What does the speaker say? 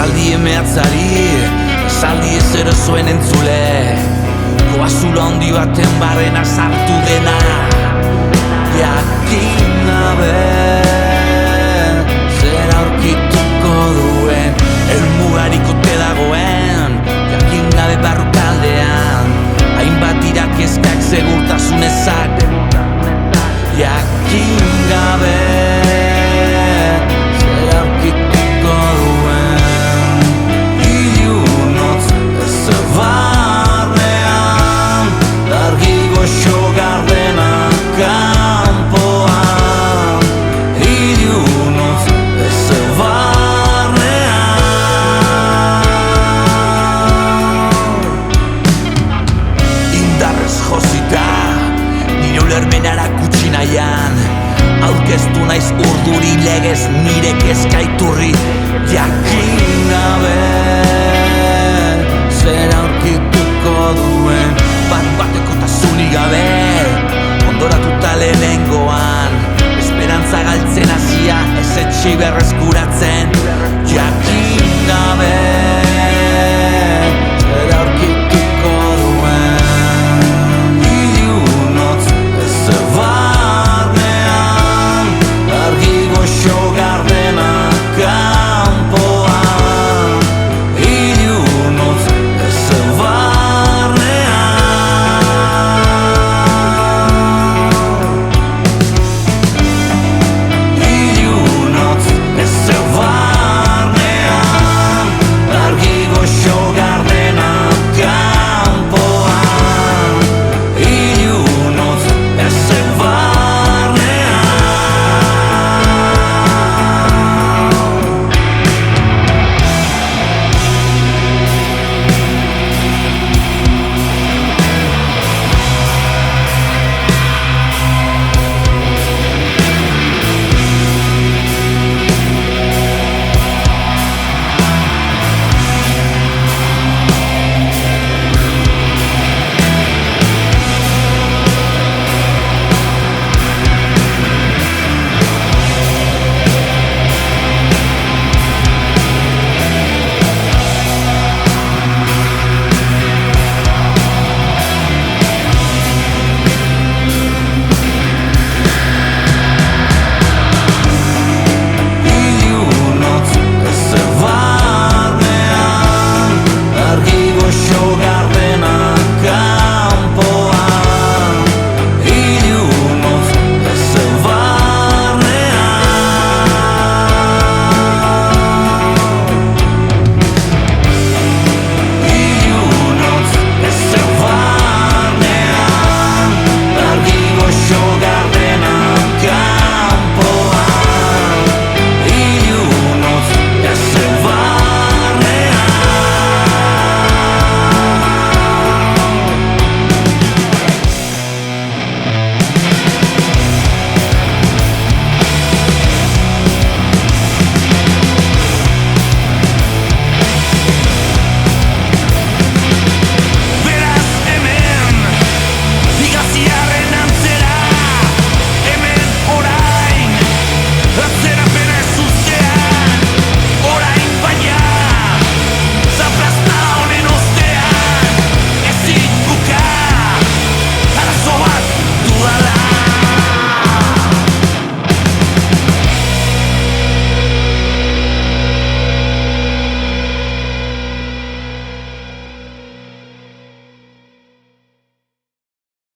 Esaldi emeatzari, esaldi ezero zuen entzule, koazula handi baten barrena sartu dena, jakin gabe zer aurkituko duen, helmugarik ote dagoen, jakin gabe barrukaldean, hainbat irakezkak segurtasun ezak, jakin gabe zer aurkituko duen, ilunotz ez barnean, argi goxo gardenak kanpoan, ilunotz ez barnean, indarrez josita nire ulermenara kutsi nahian, aurkeztu naiz urduri legez nire kezkaiturri, jakin gabe zer aurkituko duen, bat bateko tasunik gabe